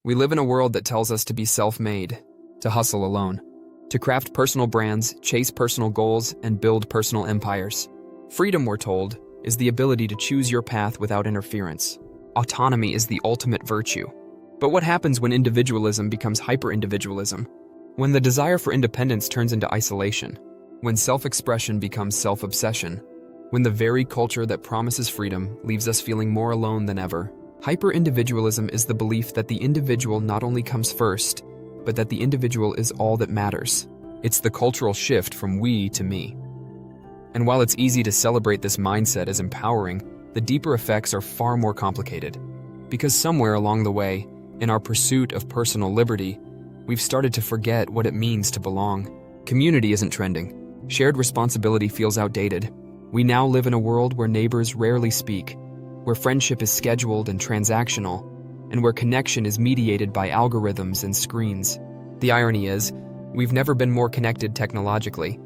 We live in a world that tells us to be self-made, to hustle alone, to craft personal brands, chase personal goals, and build personal empires. Freedom, we're told, is the ability to choose your path without interference. Autonomy is the ultimate virtue. But what happens when individualism becomes hyper-individualism? When the desire for independence turns into isolation? When self-expression becomes self-obsession? When the very culture that promises freedom leaves us feeling more alone than ever? Hyper-individualism is the belief that the individual not only comes first, but that the individual is all that matters. It's the cultural shift from we to me. And while it's easy to celebrate this mindset as empowering, the deeper effects are far more complicated. Because somewhere along the way, in our pursuit of personal liberty, we've started to forget what it means to belong. Community isn't trending. Shared responsibility feels outdated. We now live in a world where neighbors rarely speak, where friendship is scheduled and transactional, and where connection is mediated by algorithms and screens. The irony is, we've never been more connected technologically,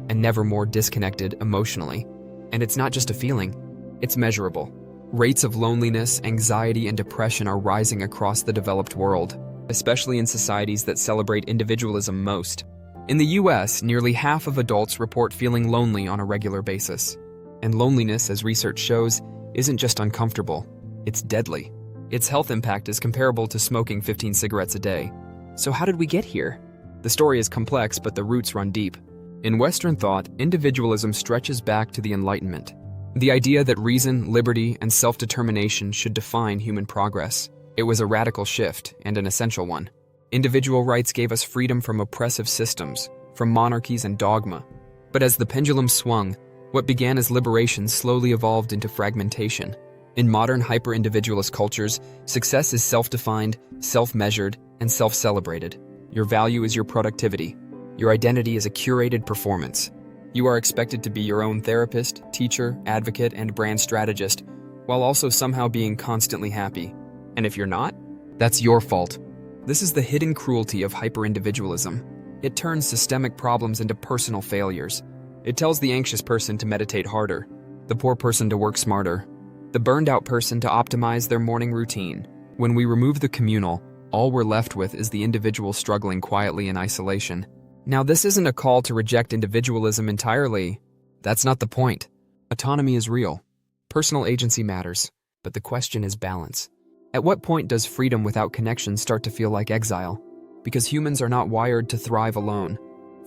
and never more disconnected emotionally. And it's not just a feeling, it's measurable. Rates of loneliness, anxiety, and depression are rising across the developed world, especially in societies that celebrate individualism most. In the US, nearly half of adults report feeling lonely on a regular basis. And loneliness, as research shows, isn't just uncomfortable, it's deadly. Its health impact is comparable to smoking 15 cigarettes a day. So how did we get here? The story is complex, but the roots run deep. In Western thought, individualism stretches back to the Enlightenment. The idea that reason, liberty, and self-determination should define human progress. It was a radical shift, and an essential one. Individual rights gave us freedom from oppressive systems, from monarchies and dogma. But as the pendulum swung, what began as liberation slowly evolved into fragmentation. In modern hyper-individualist cultures, success is self-defined, self-measured, and self-celebrated. Your value is your productivity. Your identity is a curated performance. You are expected to be your own therapist, teacher, advocate, and brand strategist, while also somehow being constantly happy. And if you're not, that's your fault. This is the hidden cruelty of hyper-individualism. It turns systemic problems into personal failures. It tells the anxious person to meditate harder, the poor person to work smarter, the burned-out person to optimize their morning routine. When we remove the communal, all we're left with is the individual struggling quietly in isolation. Now, this isn't a call to reject individualism entirely. That's not the point. Autonomy is real. Personal agency matters, but the question is balance. At what point does freedom without connection start to feel like exile? Because humans are not wired to thrive alone.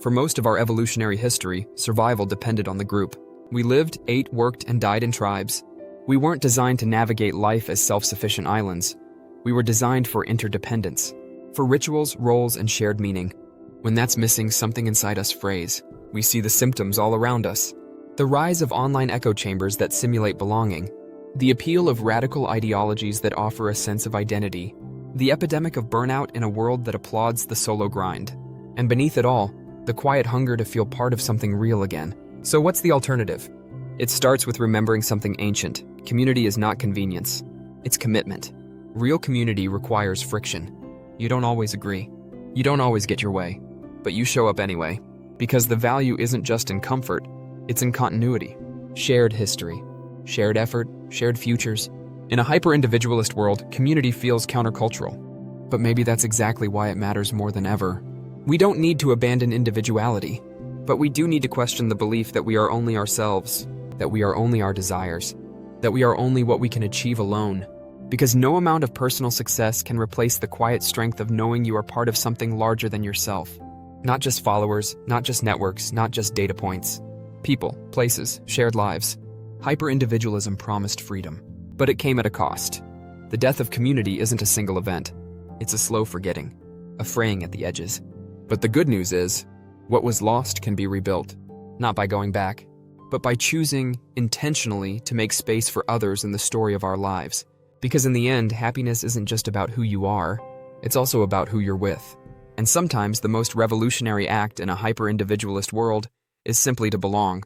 For most of our evolutionary history, survival depended on the group. We lived, ate, worked, and died in tribes. We weren't designed to navigate life as self-sufficient islands. We were designed for interdependence, for rituals, roles, and shared meaning. When that's missing, something inside us frays. We see the symptoms all around us. The rise of online echo chambers that simulate belonging. The appeal of radical ideologies that offer a sense of identity. The epidemic of burnout in a world that applauds the solo grind. And beneath it all, the quiet hunger to feel part of something real again. So what's the alternative? It starts with remembering something ancient. Community is not convenience. It's commitment. Real community requires friction. You don't always agree. You don't always get your way. But you show up anyway. Because the value isn't just in comfort, it's in continuity. Shared history. Shared effort. Shared futures. In a hyper-individualist world, community feels countercultural. But maybe that's exactly why it matters more than ever. We don't need to abandon individuality, but we do need to question the belief that we are only ourselves, that we are only our desires, that we are only what we can achieve alone. Because no amount of personal success can replace the quiet strength of knowing you are part of something larger than yourself. Not just followers, not just networks, not just data points. People, places, shared lives. Hyper-individualism promised freedom, but it came at a cost. The death of community isn't a single event. It's a slow forgetting, a fraying at the edges. But the good news is, what was lost can be rebuilt, not by going back, but by choosing intentionally to make space for others in the story of our lives. Because in the end, happiness isn't just about who you are, it's also about who you're with. And sometimes the most revolutionary act in a hyper-individualist world is simply to belong.